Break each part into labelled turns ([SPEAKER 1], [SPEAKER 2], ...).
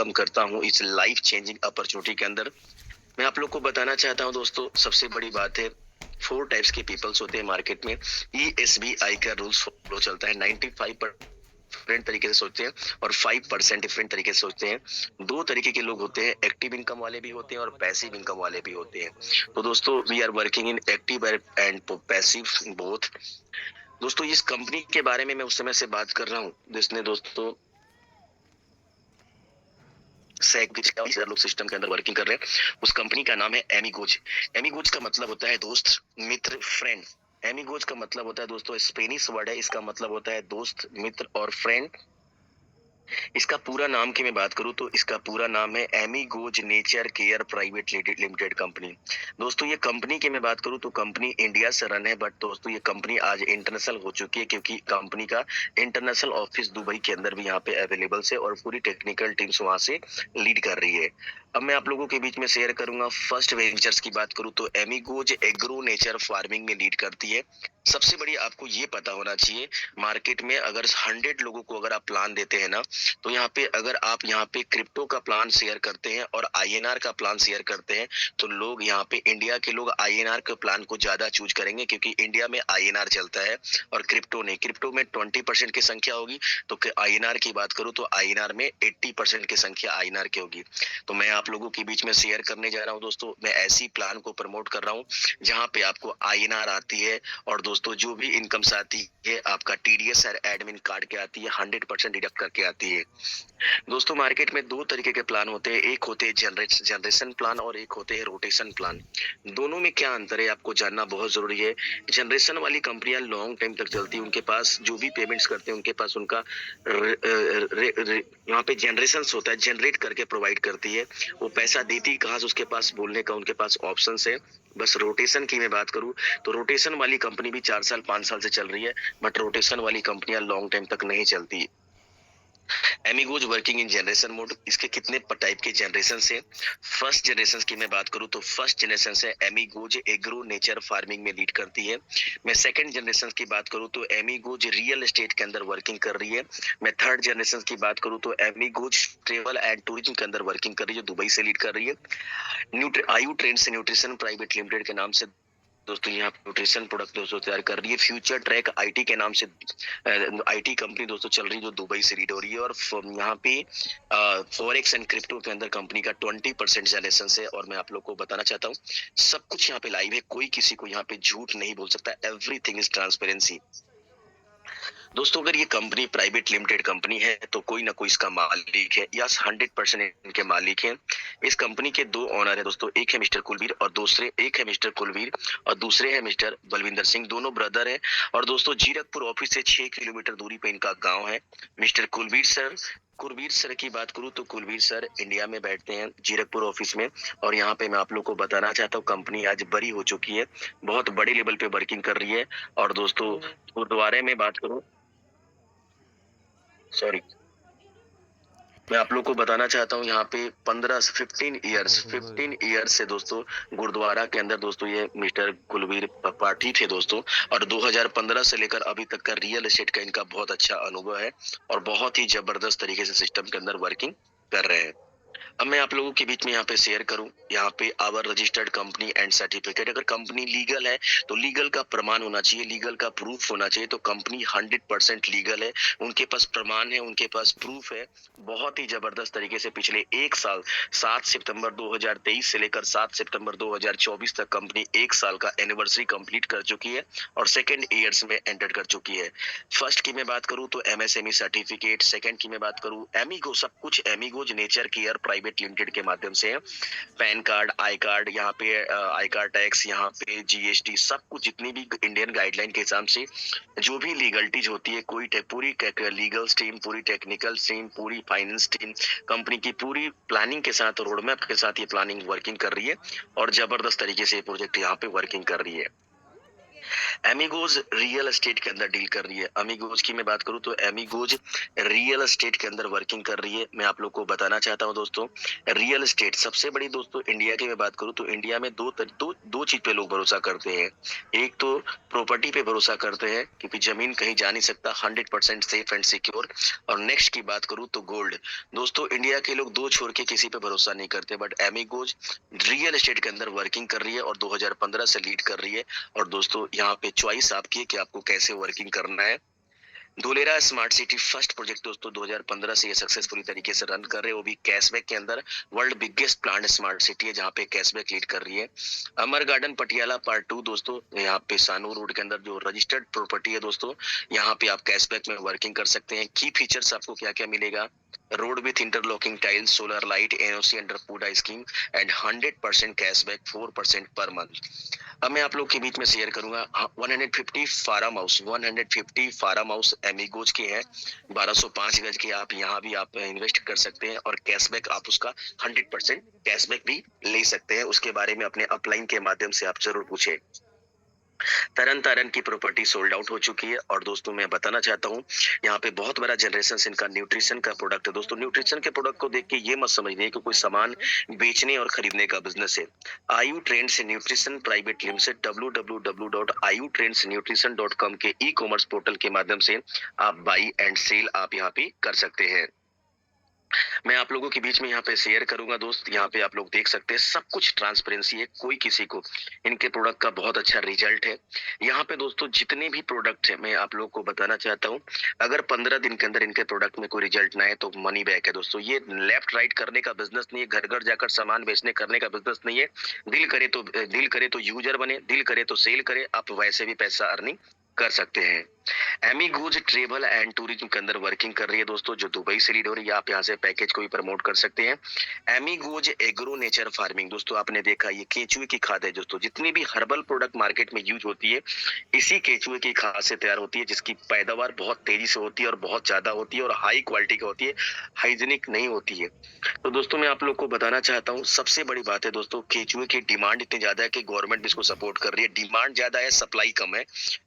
[SPEAKER 1] Welcome करता हूँ इस लाइफ चेंजिंग अपॉर्चुनिटी के अंदर। मैं आप लोग को बताना चाहता हूँ दोस्तों, सबसे बड़ी बात है, 4 टाइप्स के पीपल्स होते हैं मार्केट में। ईएसबीआई का रूल्स फॉलो चलता है। 95 डिफरेंट तरीके से सोचते हैं और 5% डिफरेंट तरीके से सोचते हैं। 2 तरीके के लोग होते हैं, एक्टिव इनकम वाले भी होते हैं और पैसिव इनकम वाले भी होते हैं। तो दोस्तों, we are working in active and passive both. दोस्तों, इस कंपनी के बारे में मैं उस समय से बात कर रहा हूँ जिसने दोस्तों लोग सिस्टम के अंदर वर्किंग कर रहे हैं। उस कंपनी का नाम है एमीगोज। एमीगोज का मतलब होता है दोस्त, मित्र, फ्रेंड। एमीगोज का मतलब होता है दोस्तों, स्पेनिश वर्ड है, इसका मतलब होता है दोस्त, मित्र और फ्रेंड। इसका पूरा नाम की मैं बात करूं तो इसका पूरा नाम है Amigos nature care private limited company. दोस्तों, ये कंपनी की मैं बात करूं तो कंपनी इंडिया से रन है, बट दोस्तों ये कंपनी आज इंटरनेशनल हो चुकी है क्योंकि कंपनी का इंटरनेशनल ऑफिस दुबई के अंदर भी यहाँ पे अवेलेबल है और पूरी टेक्निकल टीम्स वहां से लीड कर रही है। अब मैं आप लोगों के बीच में शेयर करूंगा फर्स्ट वेंचर्स की बात करूं तो एमीगोज एग्रो नेचर फार्मिंग में लीड करती है। सबसे बड़ी आपको ये पता होना चाहिए, मार्केट में अगर 100 लोगों को अगर आप प्लान देते हैं ना, तो यहाँ पे अगर आप यहाँ पे क्रिप्टो का प्लान शेयर करते हैं और आईएनआर का प्लान शेयर करते हैं, तो लोग यहाँ पे इंडिया के लोग आईएनआर के प्लान को ज्यादा चूज करेंगे क्योंकि इंडिया में आईएनआर चलता है और क्रिप्टो नहीं। क्रिप्टो में 20% की संख्या होगी, तो आईएनआर की बात करूं तो आईएनआर में 80% की संख्या आईएनआर की होगी। तो मैं आप लोगों के बीच में शेयर करने जा रहा हूँ दोस्तों, मैं ऐसी प्लान को प्रमोट कर रहा हूँ जहाँ पे आपको आईएनआर आती है और दोस्तों जो भी इनकम्स आती है आपका टीडीएस और एडमिन कार्ड के आती है 100% डिडक्ट करके आती है। दोस्तों, मार्केट में 2 तरीके के प्लान होते हैं, एक होते हैं जनरेशन प्लान और एक होते हैं रोटेशन प्लान। दोनों में क्या अंतर है आपको जानना बहुत जरूरी है। जनरेशन वाली कंपनियां लॉन्ग टाइम तक चलती है, उनके पास जो भी पेमेंट्स करते हैं उनके पास उनका यहाँ पे जनरेशन होता है, जनरेट करके प्रोवाइड करती है। वो पैसा देती कहाँ से, उसके पास बोलने का उनके पास ऑप्शन है। बस रोटेशन की मैं बात करूं तो रोटेशन वाली कंपनी भी 4 साल 5 साल से चल रही है, बट रोटेशन वाली कंपनियां लॉन्ग टाइम तक नहीं चलती। एमिगोज वर्किंग इन जनरेशन मोड। इसके कितने टाइप के जनरेशन है? फर्स्ट जनरेशन की मैं बात करूं तो फर्स्ट जनरेशन से एमिगोज एग्रो नेचर फार्मिंग में लीड करती है। मैं सेकंड जनरेशन की बात करूं तो एमिगोज रियल एस्टेट के अंदर वर्किंग कर रही है। मैं थर्ड जनरेशन की बात करूं तो एमिगोज ट्रेवल एंड टूरिज्म के अंदर वर्किंग कर रही है, जो दुबई से लीड कर रही है। आयु ट्रेंड्स न्यूट्रिशन प्राइवेट लिमिटेड के नाम से दोस्तों यहाँ न्यूट्रिशन प्रोडक्ट दोस्तों तैयार कर रही है। फ्यूचर ट्रैक आईटी के नाम से आईटी कंपनी दोस्तों चल रही है, जो दुबई से लीड हो रही है। और यहाँ पे फॉरेक्स एंड क्रिप्टो के अंदर कंपनी का 20% जनरेशन है। और मैं आप लोग को बताना चाहता हूँ, सब कुछ यहाँ पे लाइव है, कोई किसी को यहाँ पे झूठ नहीं बोल सकता। Everything is transparency. दोस्तों, अगर ये कंपनी प्राइवेट लिमिटेड कंपनी है तो कोई ना कोई इसका मालिक है। यस, 100% इनके मालिक हैं। इस कंपनी के 2 ओनर है दोस्तों, एक है मिस्टर कुलवीर और दूसरे है मिस्टर बलविंदर सिंह। दोनों ब्रदर हैं। और दोस्तों, जीरकपुर ऑफिस से 6 किलोमीटर दूरी पे इनका गाँव है। मिस्टर कुलवीर सर की बात करूं तो कुलवीर सर इंडिया में बैठते हैं जीरकपुर ऑफिस में। और यहाँ पे मैं आप लोग को बताना चाहता हूँ, कंपनी आज बड़ी हो चुकी है, बहुत बड़े लेवल पे वर्किंग कर रही है। और दोस्तों, गुरुद्वारे में बात करूं, सॉरी, मैं आप लोग को बताना चाहता हूँ, यहाँ पे 15 ईयर्स से दोस्तों गुरुद्वारा के अंदर दोस्तों ये मिस्टर कुलवीर पाठी थे दोस्तों। और 2015 से लेकर अभी तक का रियल एस्टेट का इनका बहुत अच्छा अनुभव है और बहुत ही जबरदस्त तरीके से सिस्टम के अंदर वर्किंग कर रहे हैं। अब मैं आप लोगों के बीच में यहाँ पे शेयर करूं, यहाँ पे our registered company and certificate. अगर कंपनी लीगल है तो लीगल का प्रमाण होना चाहिए, लीगल का प्रूफ होना चाहिए। तो कंपनी 100% लीगल है, उनके पास प्रमाण है, उनके पास प्रूफ है। बहुत ही जबरदस्त तरीके से पिछले 1 साल 7 सितंबर 2023 से लेकर 7 सितंबर 2024 तक कंपनी 1 साल का एनिवर्सरी कंप्लीट कर चुकी है और सेकेंड ईयर्स में एंटर कर चुकी है। फर्स्ट की मैं बात करूं तो एमएसएमई सर्टिफिकेट, सेकंड की मैं बात करूं एमिगो, सब कुछ एमिगोज नेचर केयर प्राइवेट लिमिटेड के माध्यम से है। पैन कार्ड, आई कार्ड, यहाँ पे आई कार्ड टैक्स, यहाँ पे जीएसटी, सब कुछ जितनी भी इंडियन गाइडलाइन के हिसाब से जो भी लीगलिटीज होती है, कोई पूरी लीगल स्ट्रीम, पूरी टेक्निकल स्ट्रीम, पूरी फाइनेंस टीम, कंपनी की पूरी प्लानिंग के साथ, रोड मैप के साथ ये प्लानिंग वर्किंग कर रही है और जबरदस्त तरीके से ये प्रोजेक्ट यहाँ पे वर्किंग कर रही है। एमिगोज रियल एस्टेट के अंदर डील कर रही है। एमिगोज की मैं बात करूं तो एमिगोज रियल एस्टेट के अंदर वर्किंग कर रही है। मैं आप लोग को बताना चाहता हूं दोस्तों, रियल एस्टेट सबसे बड़ी दोस्तों इंडिया की मैं बात करूं तो इंडिया में दो चीज पे लोग भरोसा करते हैं। एक तो प्रॉपर्टी पे भरोसा करते हैं क्योंकि जमीन कहीं जा नहीं सकता, 100% सेफ एंड सिक्योर। और नेक्स्ट की बात करूं तो गोल्ड। दोस्तों इंडिया के लोग दो छोड़ के किसी पे भरोसा नहीं करते, बट एमिगोज रियल एस्टेट के अंदर वर्किंग कर रही है और 2015 से लीड कर रही है। और दोस्तों यहाँ पे चॉइस आपकी है कि आपको कैसे वर्किंग करना है। Dholera smart city first project दोस्तों 2015 से ये सक्सेसफुली तरीके से रन कर रहे हैं, वो भी कैशबैक के अंदर। World biggest plant smart city है जहाँ पे कैशबैक लीड कर रही है। अमर गार्डन पटियाला पार्ट 2 दोस्तों, यहाँ पे सानू रोड के अंदर जो रजिस्टर्ड प्रॉपर्टी है दोस्तों, यहाँ पे आप कैशबैक में वर्किंग कर सकते हैं। की फीचर्स आपको क्या क्या मिलेगा? Road with interlocking tiles, solar light, NOC under PUDA scheme and 100% cashback, 4% per month. अब मैं आप लोग के बीच में शेयर करूंगा 150 फार्म हाउस एमिगोज के हैं, 1205 गज के। आप यहाँ भी आप इन्वेस्ट कर सकते हैं और कैशबैक आप उसका 100% कैशबैक भी ले सकते हैं। उसके बारे में अपने अपलाइन के माध्यम से आप जरूर पूछे। तरन तारन की प्रॉपर्टी सोल्ड आउट हो चुकी है। और दोस्तों मैं बताना चाहता हूँ, यहाँ पे बहुत बड़ा जनरेशन इनका न्यूट्रिशन का प्रोडक्ट है। दोस्तों न्यूट्रिशन के प्रोडक्ट को देख के ये मत समझिए कि कोई सामान बेचने और खरीदने का बिजनेस है। आयु trends nutrition private limited www.ayutrendnutrition.com के ई कॉमर्स पोर्टल के माध्यम से आप बाई एंड सेल आप यहाँ पे कर सकते हैं। मैं आप लोगों के बीच में यहाँ पे शेयर करूंगा दोस्त, यहाँ पे आप लोग देख सकते हैं सब कुछ ट्रांसपेरेंसी है, कोई किसी को इनके प्रोडक्ट का बहुत अच्छा रिजल्ट है। यहाँ पे दोस्तों जितने भी प्रोडक्ट है मैं आप लोग को बताना चाहता हूँ, अगर 15 दिन के अंदर इनके प्रोडक्ट में कोई रिजल्ट ना है तो मनी बैक है दोस्तों। ये लेफ्ट राइट करने का बिजनेस नहीं है, घर घर जाकर सामान बेचने करने का बिजनेस नहीं है। दिल करे तो यूजर बने, दिल करे तो सेल करे, आप वैसे भी पैसा अर्निंग कर सकते हैं। एमिगोज ट्रेवल एंड टूरिज्म के अंदर वर्किंग कर रही है दोस्तों, जो दुबई से लीड हो रही है। आप यहाँ से पैकेज को भी प्रमोट कर सकते हैं। एमिगोज एग्रो नेचर फार्मिंग दोस्तों, आपने देखा ये केचुए की खाद है दोस्तों। जितनी भी हर्बल प्रोडक्ट मार्केट में यूज होती है, इसी केचुए की खाद से तैयार होती है, जिसकी पैदावार बहुत तेजी से होती है और बहुत ज्यादा होती है और हाई क्वालिटी की होती है, हाइजीनिक नहीं होती है। तो दोस्तों मैं आप लोग को बताना चाहता हूँ, सबसे बड़ी बात है दोस्तों, केचुए की डिमांड इतनी ज्यादा है कि गवर्नमेंट भी इसको सपोर्ट कर रही है। डिमांड ज्यादा है, सप्लाई कम है,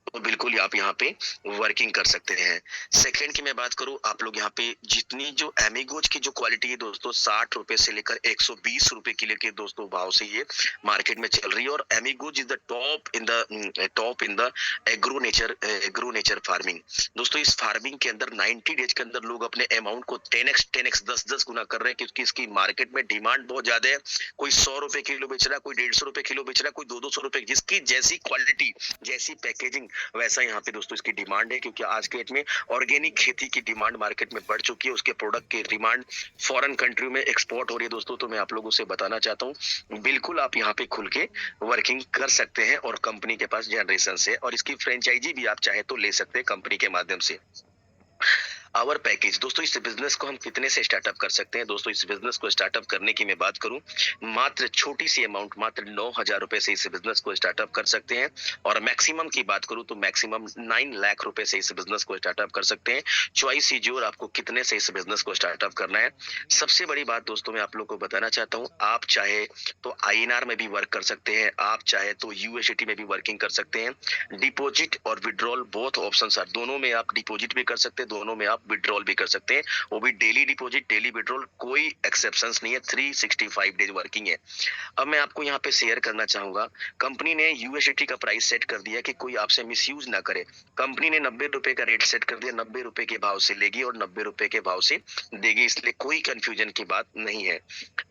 [SPEAKER 1] तो बिल्कुल आप यहाँ पे वर्किंग कर सकते हैं। सेकंड की मैं बात करूं, आप लोग यहाँ पे जितनी जो एमिगोज की जो क्वालिटी है दोस्तों, 60 रुपए से लेकर 120 रुपए किलो के दोस्तों भाव से ये मार्केट में चल रही है। और Amigos is the top in the agro nature farming. दोस्तों इस फार्मिंग के अंदर 90 डेज के अंदर लोग अपने अमाउंट को 10x 10 गुना कर रहे हैं, क्योंकि इसकी मार्केट में डिमांड बहुत ज्यादा है। कोई 100 रुपए किलो बेच रहा है, कोई 150 रुपए किलो बेच रहा है, कोई 200 रुपए, जिसकी जैसी क्वालिटी जैसी पैकेजिंग वैसा यहाँ पे दोस्तों इसकी डिमांड है। क्योंकि आज के डेट में ऑर्गेनिक खेती की डिमांड मार्केट में बढ़ चुकी है, उसके प्रोडक्ट की डिमांड फॉरेन कंट्री में एक्सपोर्ट हो रही है दोस्तों। तो मैं आप लोगों से बताना चाहता हूँ, बिल्कुल आप यहाँ पे खुल के वर्किंग कर सकते हैं और कंपनी के पास जनरेशन से, और इसकी फ्रेंचाइजी भी आप चाहे तो ले सकते हैं कंपनी के माध्यम से। आवर पैकेज दोस्तों, इस बिजनेस को हम कितने से स्टार्टअप कर सकते हैं? दोस्तों इस बिजनेस को स्टार्टअप करने की मैं बात करूं, मात्र छोटी सी अमाउंट, मात्र 9,000 रुपए से इस बिजनेस को स्टार्टअप कर सकते हैं। और मैक्सिमम की बात करूं तो मैक्सिमम 9 लाख रुपए से इस बिजनेस को स्टार्टअप कर सकते हैं। चॉइस इज योर, आपको कितने से इस बिजनेस को स्टार्टअप करना है। सबसे बड़ी बात दोस्तों मैं आप लोग को बताना चाहता हूँ, आप चाहे तो आईएनआर में भी वर्क कर सकते हैं, आप चाहे तो यूएसडी में भी वर्किंग कर सकते हैं। डिपॉजिट और विड्रॉल बोथ ऑप्शंस आर, दोनों में आप डिपॉजिट भी कर सकते हैं, दोनों में आप विड्रॉल भी कर सकते हैं। वो भी डेली डिपॉजिट डेली विड्रॉल, कोई एक्सेप्शंस नहीं है। 365 डेज वर्किंग है। अब मैं आपको यहाँ पे शेयर करना चाहूंगा, कंपनी ने यूएसडी का प्राइस सेट कर दिया कि कोई आपसे मिसयूज ना करे। कंपनी ने 90 रुपए का रेट सेट कर दिया, 90 रुपए के भाव से लेगी और 90 रुपए के भाव से देगी, इसलिए कोई कंफ्यूजन की बात नहीं है।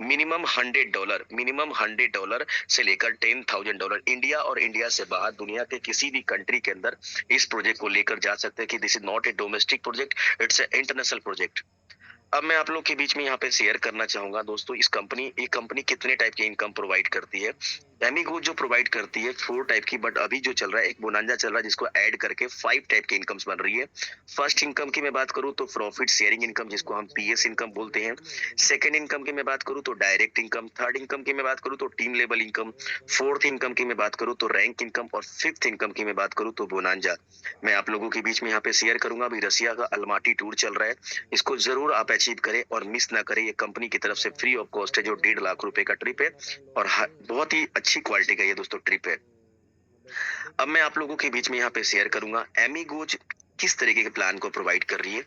[SPEAKER 1] मिनिमम $100 से लेकर $10,000 इंडिया और इंडिया से बाहर दुनिया के किसी भी कंट्री के अंदर इस प्रोजेक्ट को लेकर जा सकते हैं कि this is not a domestic project, it's a international project. अब मैं आप लोग के बीच में यहाँ पे शेयर करना चाहूंगा दोस्तों, ये कंपनी कितने टाइप की इनकम प्रोवाइड करती है। एमिगो जो प्रोवाइड करती है 4 टाइप की, बट अभी जो चल रहा है एक बोनांजा चल रहा है जिसको ऐड करके 5 टाइप की इनकम्स बन रही है। फर्स्ट इनकम की मैं बात करूं तो प्रॉफिट शेयरिंग इनकम, जिसको हम पीएस इनकम बोलते हैं। सेकंड इनकम की मैं बात करूं तो डायरेक्ट इनकम। थर्ड इनकम की मैं बात करूं तो team level income. Fourth income की मैं बात करूं तो रैंक इनकम। और फिफ्थ इनकम की मैं बात करूं तो बोनांजा। मैं आप लोगों के बीच में यहाँ पे शेयर करूंगा। अभी रसिया का अलमाटी टूर चल रहा है, इसको जरूर आप अचीव करें और मिस ना करें। ये कंपनी की तरफ से फ्री ऑफ कॉस्ट है, जो 1.5 लाख रुपए का ट्रिप है और बहुत ही अच्छी क्वालिटी का ये दोस्तों ट्रिप है। अब मैं आप लोगों के बीच में यहाँ पे शेयर करूंगा एमीगोज किस तरीके के प्लान को प्रोवाइड कर रही है।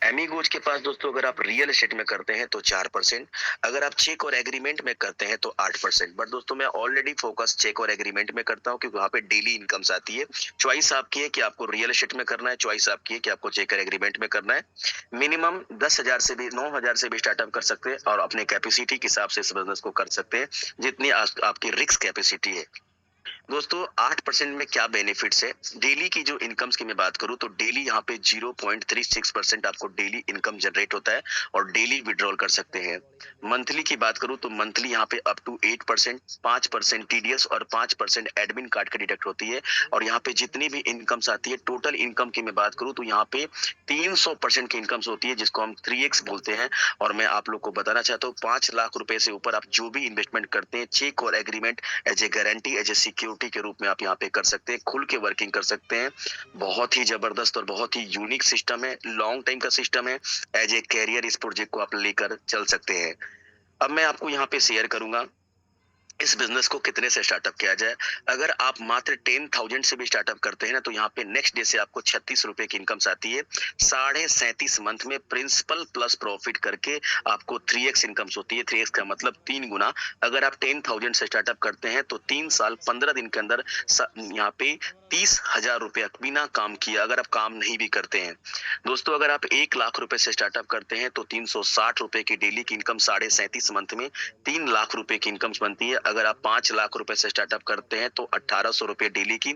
[SPEAKER 1] एमीगोज के पास दोस्तों अगर आप रियल एस्टेट में करते हैं तो 4%, अगर आप चेक और एग्रीमेंट में करते हैं तो 8%। बट दोस्तों मैं ऑलरेडी फोकस चेक और एग्रीमेंट में करता हूँ क्योंकि वहाँ पे डेली इनकम्स आती है। चॉइस आपकी है कि आपको रियल एस्टेट में करना है, चॉइस आपकी है कि आपको चेक और एग्रीमेंट में करना है। मिनिमम 10,000 से भी 9,000 से भी स्टार्टअप कर सकते हैं और अपने कैपेसिटी के हिसाब से इस बिजनेस को कर सकते हैं जितनी आपकी रिस्क कैपेसिटी है। दोस्तों 8% में क्या बेनिफिट्स है। डेली की जो इनकम्स की मैं बात करूं तो डेली यहाँ पे 0.36% आपको डेली इनकम जनरेट होता है और डेली विड्रॉल कर सकते हैं। मंथली की बात करूं तो मंथली यहाँ पे अप टू 8%, 5% टीडीएस और 5% एडमिन कार्ड का डिडक्ट होती है। और यहाँ पे जितनी भी इनकम्स आती है, टोटल इनकम की मैं बात करूं तो यहाँ पे 300% की इनकम्स होती है जिसको हम 3x बोलते हैं। और मैं आप लोग को बताना चाहता हूँ 5 लाख रुपए से ऊपर आप जो भी इन्वेस्टमेंट करते हैं चेक और agreement as a guarantee, as a security के रूप में आप यहाँ पे कर सकते हैं, खुल के वर्किंग कर सकते हैं। बहुत ही जबरदस्त और बहुत ही यूनिक सिस्टम है, लॉन्ग टाइम का सिस्टम है। एज ए कैरियर इस प्रोजेक्ट को आप लेकर चल सकते हैं। अब मैं आपको यहाँ पे शेयर करूंगा इस बिजनेस को कितने से स्टार्टअप किया जाए। अगर आप मात्र 10,000 से भी स्टार्टअप करते हैं ना तो यहाँ पे नेक्स्ट डे से आपको 36 रुपए की इनकम आती है। 37.5 मंथ में प्रिंसिपल प्लस प्रॉफिट करके आपको 3x इनकम होती है। 3x का मतलब 3 गुना। अगर आप 10,000 से स्टार्टअप करते हैं तो 3 साल 15 दिन के अंदर यहाँ पे 30,000 रुपया बिना काम किया, अगर आप काम नहीं भी करते हैं। दोस्तों अगर आप 1 लाख रुपए से स्टार्टअप करते हैं तो 360 रुपए की डेली की इनकम 37.5 मंथ में 3 लाख रुपए की इनकम बनती है। अगर आप 5 लाख रुपए से स्टार्टअप करते हैं तो 1,800 रुपए डेली की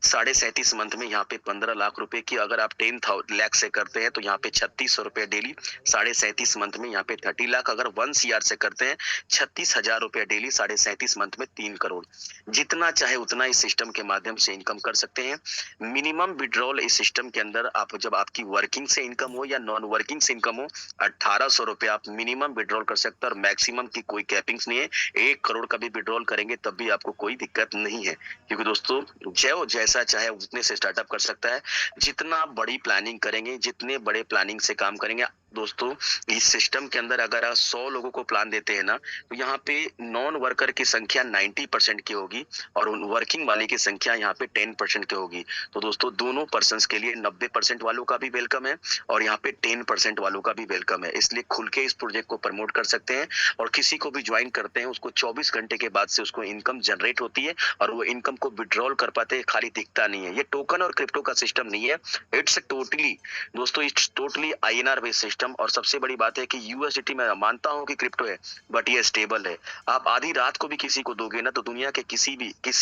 [SPEAKER 1] 37.5 मंथ में यहाँ पे 15 लाख रुपए की। अगर आप 10 लाख से करते हैं तो यहाँ पे 3,600 रुपए डेली 37.5 मंथ में यहाँ पे 30 लाख। अगर 1 CR से करते हैं 36,000 रुपए डेली 37.5 मंथ में 3 करोड़। जितना चाहे उतना इस सिस्टम के माध्यम से इनकम कर सकते हैं। मिनिमम विड्रॉल इस सिस्टम के अंदर आप जब आपकी वर्किंग से इनकम हो या नॉन वर्किंग से इनकम हो 1,800 रुपए आप मिनिमम विड्रॉल कर सकते हैं और मैक्सिमम की कोई कैपिंग्स नहीं है। 1 करोड़ का भी विड्रॉल करेंगे तब भी आपको कोई दिक्कत नहीं है क्योंकि दोस्तों जो जैसा चाहे उतने से स्टार्टअप कर सकता है। जितना बड़ी प्लानिंग करेंगे, जितने बड़े प्लानिंग से काम करेंगे दोस्तों, इस सिस्टम के अंदर अगर आप 100 लोगों को प्लान देते हैं ना तो यहाँ पे नॉन वर्कर की संख्या 90% की होगी और वर्किंग वाले की संख्या यहाँ पे 10% की होगी। तो दोस्तों दोनों पर्सन के लिए 90% वालों का भी वेलकम है और यहाँ पे 10% वालों का भी वेलकम है। इसलिए खुल के इस प्रोजेक्ट को प्रमोट कर सकते हैं और किसी को भी ज्वाइन करते हैं उसको 24 घंटे के बाद से उसको इनकम जनरेट होती है और वो इनकम को विड्रॉल कर पाते हैं, खाली दिखता नहीं है। ये टोकन और क्रिप्टो का सिस्टम नहीं है, इट्स टोटली दोस्तों it's totally INR based system. और सबसे बड़ी बात है कि यूएसडीटी में मानता हूं कि क्रिप्टो है बट ये स्टेबल है। आप आधी रात को भी किसी को दोगे ना तो दुनिया के किसी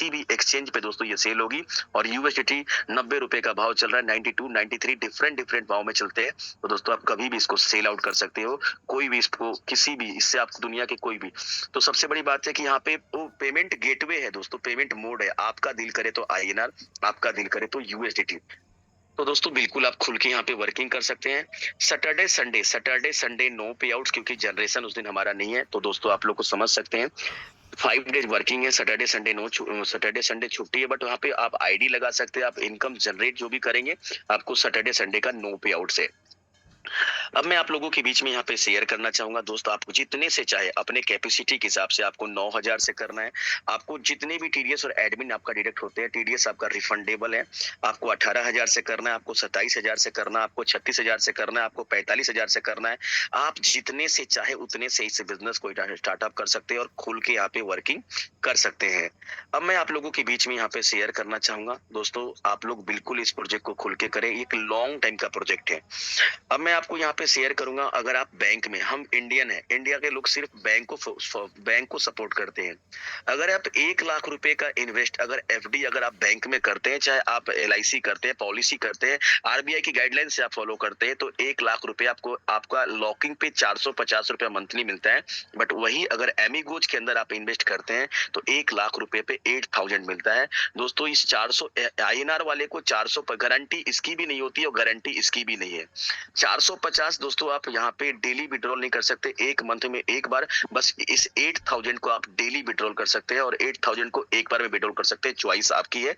[SPEAKER 1] भी एक्सचेंज पे दोस्तों ये सेल होगी। और यूएसडीटी 90 रुपए का भाव चल रहा है, 92 93 डिफरेंट भाव में चलते हैं। तो दोस्तों आप कभी भी इसको सेल आउट कर सकते हो, कोई भी इसको किसी भी इससे आप दुनिया के कोई भी। तो सबसे बड़ी बात है कि यहाँ पे वो पेमेंट गेटवे है दोस्तों, पेमेंट मोड है। आपका दिल करे तो INR, आपका दिल करे तो यूएसडीटी। तो दोस्तों बिल्कुल आप खुल के यहाँ पे वर्किंग कर सकते हैं। सैटरडे संडे नो पे आउट्स क्योंकि जनरेशन उस दिन हमारा नहीं है। तो दोस्तों आप लोग को समझ सकते हैं 5 डेज वर्किंग है, सैटरडे संडे छुट्टी है। बट वहाँ पे आप ID लगा सकते हैं, आप इनकम जनरेट जो भी करेंगे आपको सैटरडे संडे का नो पे आउट से। अब मैं आप लोगों के बीच में यहाँ पे शेयर करना चाहूंगा दोस्तों, आपको जितने से चाहे अपने कैपेसिटी के हिसाब से आपको 9,000 से करना है। आपको जितने भी टीडीएस और एडमिन आपका डिडक्ट होते हैं, टीडीएस आपका रिफंडेबल है। आपको 18,000 से करना है, आपको 27,000 से करना है, आपको 36,000 से करना है, आपको 45,000 से करना है। आप जितने से चाहे उतने से इस बिजनेस को स्टार्टअप कर सकते हैं और खुल के यहाँ पे वर्किंग कर सकते हैं। अब मैं आप लोगों के बीच में यहाँ पे शेयर करना चाहूंगा दोस्तों, आप लोग बिल्कुल इस प्रोजेक्ट को खुल के करें, एक लॉन्ग टाइम का प्रोजेक्ट है। अब मैं आपको यहाँ पे शेयर करूंगा, अगर आप बैंक में, हम इंडियन है, इंडिया के लोग सिर्फ बैंक को सपोर्ट करते हैं। अगर आप 1 लाख रुपए का इन्वेस्ट अगर FD अगर आप बैंक में करते हैं, चाहे आप LIC करते हैं, पॉलिसी करते हैं, RBI की गाइडलाइन से आप फॉलो करते हैं, तो 1 लाख रुपए आपको आपका लॉकिंग पे 450 रुपया मंथली मिलता है। बट वही अगर एमीगोज के अंदर आप इन्वेस्ट करते हैं तो 1 लाख रुपए पे 8,000 मिलता है। दोस्तों इस 400 INR वाले को 400 पर गारंटी इसकी भी नहीं होती और गारंटी इसकी भी नहीं है। 450 दोस्तों आप यहाँ पे डेली विड्रॉल नहीं कर सकते, एक मंथ में एक बार। बस इस 8,000 को आप डेली विड्रॉल कर सकते हैं और 8,000 को एक बार में विड्रॉल कर सकते हैं, चॉइस आपकी है।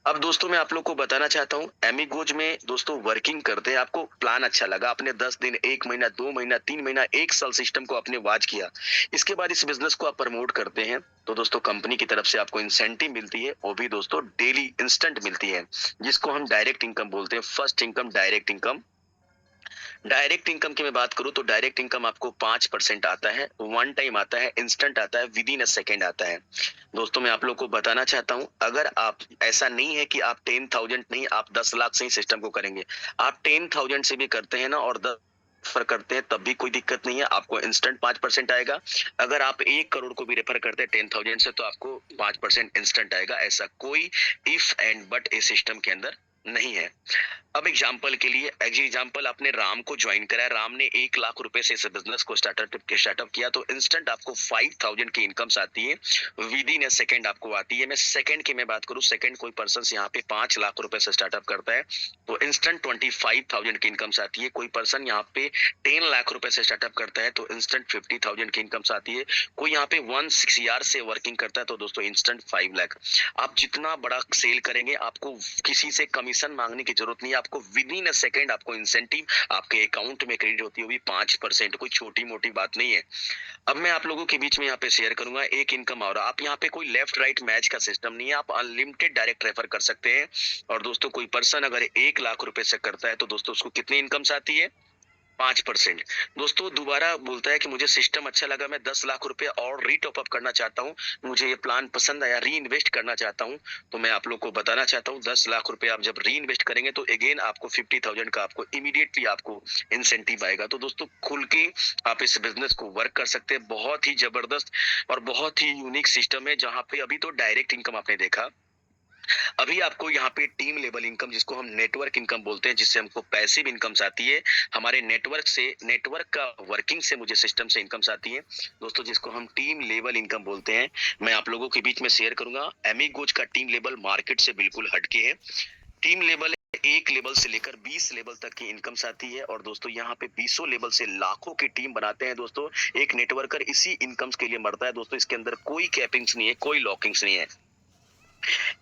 [SPEAKER 1] अब दोस्तों मैं आप लोग को बताना चाहता हूँ एमिगोज में दोस्तों वर्किंग करते हैं। आपको प्लान अच्छा लगा, आपने 10 दिन, 1 महीना, 2 महीना, 3 महीना, 1 साल सिस्टम को आपने वॉच किया। इसके बाद इस बिज़नेस को आप प्रमोट करते हैं, तो दोस्तों कंपनी की तरफ से आपको इंसेंटिव मिलती है, वो भी दोस्तों डेली इंस्टेंट मिलती है, जिसको हम डायरेक्ट इनकम बोलते हैं। First income direct income. Direct income की मैं बात करूँ तो डायरेक्ट इनकम आपको 5% आता है, वन टाइम आता है, इंस्टेंट आता है, विद इन अ सेकंड आता है। दोस्तों मैं आप लोग को बताना चाहता हूँ, अगर आप ऐसा नहीं है कि आप 10,000 नहीं, आप 10 लाख से ही सिस्टम को करेंगे। आप 10,000 से भी करते हैं ना और 10 रेफर करते हैं तब भी कोई दिक्कत नहीं है, आपको इंस्टेंट 5% आएगा। अगर आप 1 करोड़ को भी रेफर करते हैं 10,000 से तो आपको 5% इंस्टेंट आएगा। ऐसा कोई इफ एंड बट इस सिस्टम के अंदर नहीं है। अब एग्जाम्पल के लिए एग्जाम्पल आपने राम को ज्वाइन करा है, राम ने 1 लाख रुपए से इस बिजनेस को स्टार्टअप किया तो इंस्टेंट आपको 5,000 की इनकम्स आती है, विद इन ए सेकेंड आपको आती है। मैं सेकंड की मैं बात करूं, सेकंड कोई पर्सन यहाँ पे 5 लाख रुपए से स्टार्टअप करता है तो इंस्टेंट 25,000 की इनकम्स आती है। कोई पर्सन यहाँ पे 10 लाख रुपए से स्टार्टअप करता है तो इंस्टेंट 50,000 की इनकम्स आती है। कोई यहाँ पे 1 6 ईयर से वर्किंग करता है तो दोस्तों इंस्टेंट 5 लाख। आप जितना बड़ा सेल करेंगे आपको किसी से कमीशन मांगने की जरूरत नहीं है, आपको विद इन अ सेकेंड आपको इंसेंटिव आपके अकाउंट में क्रेडिट होती है, वो भी 5%। कोई छोटी मोटी बात नहीं है। अब मैं आप लोगों के बीच में यहाँ पे शेयर करूंगा एक इनकम और आप यहाँ पे कोई लेफ्ट राइट मैच का सिस्टम नहीं है, आप अनलिमिटेड डायरेक्ट रेफर कर सकते हैं। और दोस्तों कोई पर्सन अगर 1 लाख रुपए से करता है तो दोस्तों उसको कितनी इनकम्स आती है? 5%। दोस्तों दोबारा बोलता है कि मुझे सिस्टम अच्छा लगा, मैं 10 लाख रुपए और रीटॉप अप करना चाहता हूँ, मुझे ये प्लान पसंद आया, री इन्वेस्ट करना चाहता हूँ। तो मैं आप लोग को बताना चाहता हूँ 10 लाख रुपए आप जब री इन्वेस्ट करेंगे तो अगेन आपको 50,000 का आपको इमीडिएटली आपको इंसेंटिव आएगा। तो दोस्तों खुल के आप इस बिजनेस को वर्क कर सकते हैं। बहुत ही जबरदस्त और बहुत ही यूनिक सिस्टम है, जहाँ पे अभी तो डायरेक्ट इनकम आपने देखा, अभी आपको यहाँ पे टीम लेवल इनकम जिसको हम नेटवर्क इनकम बोलते हैं, जिससे हमको पैसिव इनकम्स आती है, हमारे नेटवर्क से, नेटवर्क का वर्किंग से मुझे सिस्टम से इनकम्स आती है दोस्तों, जिसको हम टीम लेवल इनकम बोलते हैं। मैं आप लोगों के बीच में शेयर करूंगा एमिगोज का टीम लेवल मार्केट से बिल्कुल हटके है। टीम लेवल 1 लेवल से लेकर 20 लेवल तक की इनकम्स आती है और दोस्तों यहाँ पे 20 लेवल से लाखों की टीम बनाते हैं दोस्तों। एक नेटवर्कर इसी इनकम्स के लिए मरता है दोस्तों, इसके अंदर कोई कैपिंग्स नहीं है, कोई लॉकिंग्स नहीं है।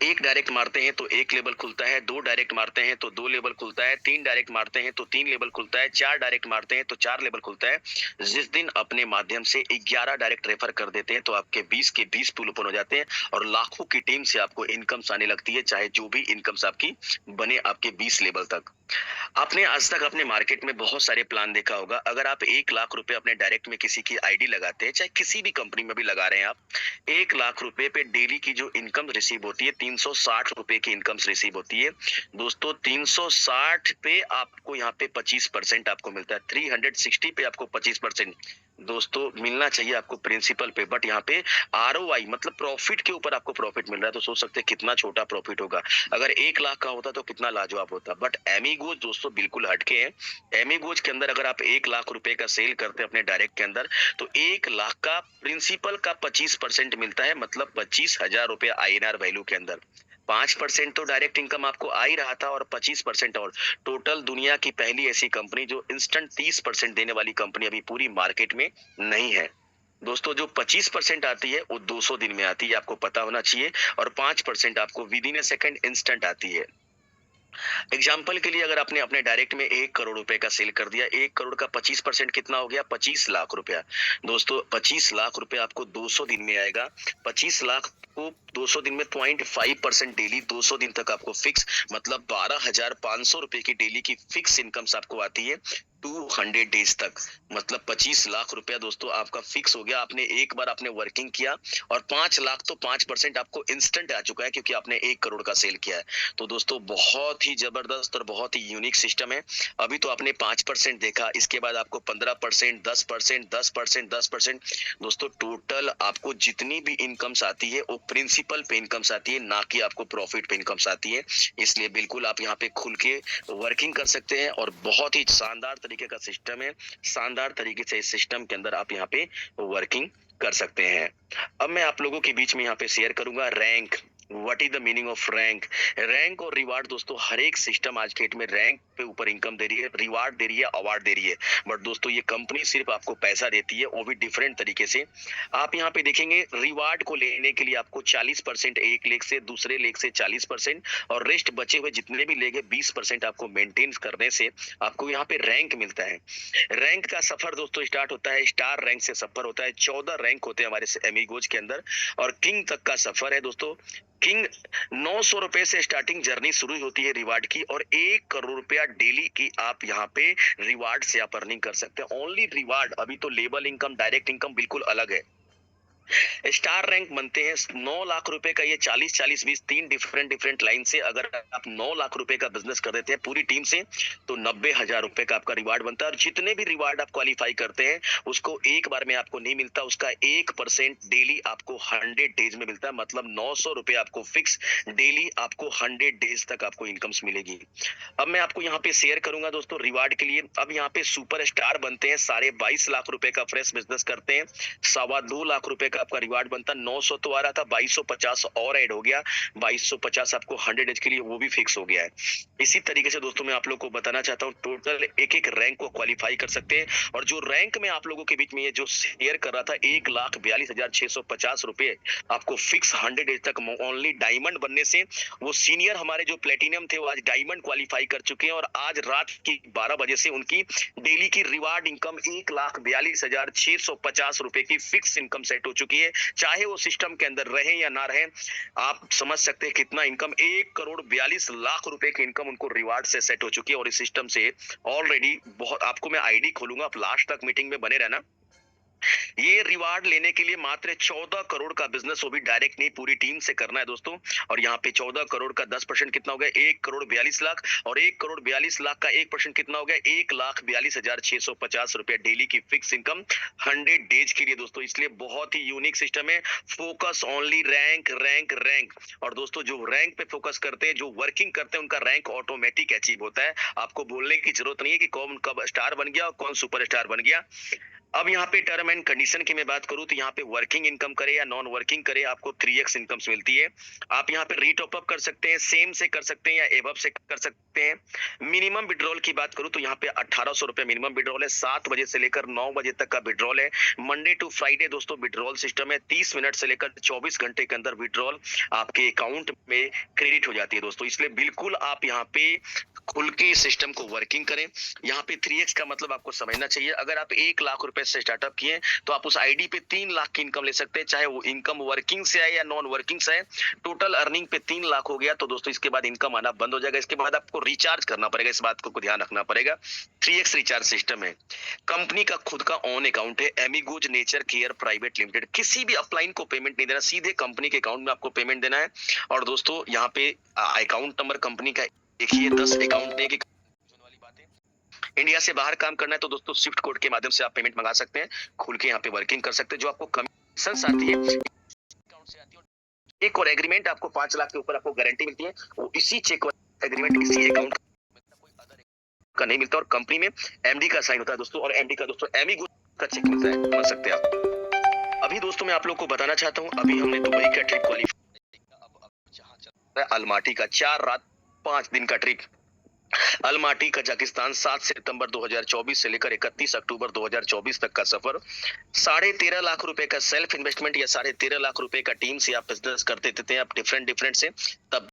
[SPEAKER 1] एक डायरेक्ट मारते हैं तो एक लेवल खुलता है, 2 डायरेक्ट मारते हैं तो 2 लेवल खुलता है, 3 डायरेक्ट मारते हैं तो 3 लेवल खुलता है, 4 डायरेक्ट मारते हैं तो 4 लेवल खुलता है। जिस दिन अपने माध्यम से 11 डायरेक्ट रेफर कर देते हैं तो आपके 20 के 20 पुल ओपन हो जाते हैं और लाखों की टीम से आपको इनकम्स आने लगती है, चाहे जो भी इनकम्स आपकी बने आपके 20 लेवल तक। आपने आज तक अपने मार्केट में बहुत सारे प्लान देखा होगा। अगर आप 1 लाख रुपए अपने डायरेक्ट में किसी की आईडी लगाते हैं, चाहे किसी भी कंपनी में भी लगा रहे हैं आप, 1 लाख रुपए पे डेली की जो इनकम रिसीव होती है 360 रुपए की इनकम रिसीव होती है दोस्तों। 360 पे आपको यहाँ पे 25% आपको मिलता है, 360 पे आपको 25% दोस्तों मिलना चाहिए आपको प्रिंसिपल पे, बट यहाँ पे आरओआई मतलब प्रॉफिट के ऊपर आपको प्रॉफिट मिल रहा है, तो सोच सकते हैं कितना छोटा प्रॉफिट होगा। अगर 1 लाख का होता तो कितना लाजवाब होता। बट एमिगोज दोस्तों बिल्कुल हटके हैं। एमिगोज के अंदर अगर आप 1 लाख रुपए का सेल करते हैं अपने डायरेक्ट के अंदर तो 1 लाख का प्रिंसिपल का 25% मिलता है, मतलब 25,000 रुपए आईएनआर वैल्यू के अंदर। 5% तो डायरेक्ट इनकम आपको आ ही रहा था और 25% और टोटल दुनिया की पहली ऐसी कंपनी जो इंस्टेंट 30% देने वाली कंपनी अभी पूरी मार्केट में नहीं है दोस्तों। जो 25% आती है वो 200 दिन में आती है, आपको पता होना चाहिए, और 5% आपको with in A second instant आती है। एग्जाम्पल के लिए अगर आपने अपने डायरेक्ट में 1 करोड़ रुपए का सेल कर दिया, 1 करोड़ का 25% कितना हो गया? 25 लाख रुपया दोस्तों। 25 लाख रुपए आपको 200 दिन में आएगा। 25 लाख को 200 दिन में 0.5% डेली 200 दिन तक आपको फिक्स, मतलब 12,500 रुपए की डेली की फिक्स इनकम्स आपको आती है 200 डेज तक, मतलब 25 लाख रुपया दोस्तों आपका फिक्स हो गया। आपने एक बार आपने वर्किंग किया और 5 लाख तो 5% आपको इंस्टेंट आ चुका है क्योंकि आपने 1 करोड़ का सेल किया है। तो दोस्तों बहुत ही जबरदस्त और बहुत ही यूनिक सिस्टम है। अभी तो आपने 5% देखा, इसके बाद आपको 15%, 10%, 10%, 10%, दोस्तों टोटल आपको जितनी भी इनकम्स आती है वो प्रिंसिपल पे इनकम्स आती है, ना कि आपको प्रॉफिट पे इनकम्स आती है। इसलिए बिल्कुल आप यहाँ पे खुल के वर्किंग कर सकते हैं और बहुत ही शानदार तरीके का सिस्टम है। शानदार तरीके से इस सिस्टम के अंदर आप यहाँ पे वर्किंग कर सकते हैं। अब मैं आप लोगों के बीच में यहाँ पे शेयर करूंगा rank what is the meaning of rank? Rank और रिवार्ड दोस्तों, हर एक सिस्टम आज के डेट में रैंक पे ऊपर इनकम दे रही है, रिवार्ड दे रही है, अवार्ड दे रही है। बट दोस्तों ये कंपनी सिर्फ आपको पैसा देती है, वो भी डिफरेंट तरीके से। आप यहाँ पे देखेंगे रिवार्ड को लेने के लिए आपको 40% एक लेग से, दूसरे लेग से 40% और रेस्ट बचे हुए जितने भी लेग है 20% आपको मेंटेन करने से आपको यहाँ पे रैंक मिलता है। रैंक का सफर दोस्तों स्टार्ट होता है, स्टार रैंक से सफर होता है। 14 रैंक होते हैं हमारे एमिगोज के अंदर और किंग तक का सफर है दोस्तों। किंग 900 रुपए से स्टार्टिंग जर्नी शुरू होती है रिवार्ड की और 1 करोड़ रुपया डेली की आप यहाँ पे रिवार्ड से आप अर्निंग कर सकते हैं। ओनली रिवार्ड, अभी तो लेबल इनकम, डायरेक्ट इनकम बिल्कुल अलग है। स्टार रैंक बनते हैं 9 लाख रुपए का, ये 40 40 20 तीन डिफरेंट लाइन से अगर आप 9 लाख रुपए का बिजनेस कर देते हैं पूरी टीम से तो 90,000 रुपए का आपका रिवार्ड बनता है। और जितने भी रिवार्ड आप क्वालिफाई करते हैं उसको एक बार में आपको नहीं मिलता, उसका 1% डेली आपको 100 डेज में मिलता है। मतलब 900 रुपए आपको फिक्स डेली आपको 100 डेज तक आपको इनकम्स मिलेगी। अब मैं आपको यहाँ पे शेयर करूंगा दोस्तों रिवार्ड के लिए। अब यहाँ पे सुपर स्टार बनते हैं, 22.5 लाख रुपए का फ्रेश बिजनेस करते हैं, 2.25 लाख रुपए का आपका रिवार्ड बनता है। 900 तो आ रहा था, 2250 और ऐड हो गया, 2250 आपको 100 डेज के लिए वो भी फिक्स हो गया है। इसी तरीके से दोस्तों मैं आप लोग को बताना चाहता हूँ टोटल एक एक रैंक को क्वालिफाई कर सकते हैं। और जो रैंक में आप लोगों के बीच में ये जो शेयर कर रहा था 1,42,650 रुपए आपको फिक्स 100 डेज तक ओनली डायमंड बनने से, वो सीनियर हमारे जो प्लेटिनम थे वो आज डायमंड क्वालिफाई कर चुके हैं और आज रात की 12 बजे से उनकी डेली की रिवार्ड इनकम 1,42,650 रुपए की फिक्स इनकम सेट हो चुकी है। चाहे वो सिस्टम के अंदर रहे या ना रहे, आप समझ सकते हैं कितना इनकम, 1,42,00,000 रुपए की इनकम उनको रिवार्ड से सेट हो चुकी है। और इस सिस्टम से ऑलरेडी बहुत, आपको मैं आईडी खोलूंगा, आप लास्ट तक मीटिंग में बने रहना। ये रिवार्ड लेने के लिए मात्र 14 करोड़ का बिजनेस, वो भी डायरेक्ट नहीं पूरी टीम से करना है दोस्तों। और यहाँ पे 14 करोड़ का 10% कितना हो गया, 1,42,00,000 और 1,42,00,000 का 1% कितना हो गया, 1,42,650 रुपए डेली की फिक्स इनकम 100 डेज के लिए दोस्तों। इसलिए बहुत ही यूनिक सिस्टम है। Focus only rank rank rank. और दोस्तों जो रैंक पे फोकस करते हैं, जो वर्किंग करते हैं, उनका रैंक ऑटोमेटिक अचीव होता है। आपको बोलने की जरूरत नहीं है कि कौन कब स्टार बन गया और कौन सुपर स्टार बन गया। अब यहाँ पे टर्म एंड कंडीशन की मैं बात करूं तो यहाँ पे वर्किंग इनकम करे या नॉन वर्किंग करे आपको 3x इनकम्स मिलती है। आप यहाँ पे रीटॉप अप कर सकते हैं, सेम से कर सकते हैं या एबव से कर सकते हैं। मिनिमम विड्रॉल की बात करूं तो यहाँ पे 1800 रुपए मिनिमम विड्रॉल है, 7 बजे से लेकर 9 बजे तक का विड्रॉल है। मंडे टू फ्राइडे दोस्तों विड्रॉल सिस्टम है, 30 मिनट से लेकर 24 घंटे के अंदर विड्रॉल आपके अकाउंट में क्रेडिट हो जाती है दोस्तों। इसलिए बिल्कुल आप यहाँ पे खुल के सिस्टम को वर्किंग करें। यहाँ पे 3x का मतलब आपको समझना चाहिए। अगर आप 1 लाख रुपए से स्टार्टअप किए तो आप उस आईडी पे 3 लाख की इनकम ले सकते हैं, चाहे वो इनकम वर्किंग से आए या नॉन वर्किंग से आए। टोटल अर्निंग पे 3 लाख हो गया तो दोस्तों इसके बाद इनकम आना बंद हो जाएगा। इसके बाद आपको रिचार्ज करना पड़ेगा, इस बात को ध्यान रखना पड़ेगा। 3x रिचार्ज सिस्टम है। कंपनी का खुद का ऑन अकाउंट है, एमिगोज नेचर केयर प्राइवेट लिमिटेड। किसी भी अपलाइन को पेमेंट नहीं देना, सीधे कंपनी के अकाउंट में आपको पेमेंट देना है। और दोस्तों यहाँ पे अकाउंट नंबर कंपनी का देखिए, 10 अकाउंट ने की वाली बात है। इंडिया से बाहर काम करना है तो दोस्तों स्विफ्ट कोड के माध्यम से आप पेमेंट मंगा सकते हैं, खुल के यहाँ पे वर्किंग कर सकते हैं। जो आपको कमीशन आती है अकाउंट से आती है। चेक और एग्रीमेंट आपको 5 लाख के ऊपर आपको गारंटी मिलती है, वो इसी चेक और एग्रीमेंट इसी अकाउंट कोई अदर का नहीं मिलता। और कंपनी में एमडी का साइन होता है दोस्तों, और एमडी का दोस्तों एमिगो का चेक मिलता है, समझ सकते हैं आप। अभी दोस्तों मैं आप लोग को बताना चाहता हूँ, अभी हमने दुबई का ट्रिप क्वालिफाई, अब जहाँ चल रहा है अलमाटी का 4 रात 5 दिन का ट्रिप। अलमाटी कजाकिस्तान 7 सितंबर 2024 से लेकर 31 अक्टूबर 2024 तक का सफर। 13.5 लाख रुपए का सेल्फ इन्वेस्टमेंट या 13.5 लाख रुपए का टीम से आप बिजनेस करते थे आप डिफरेंट से, तब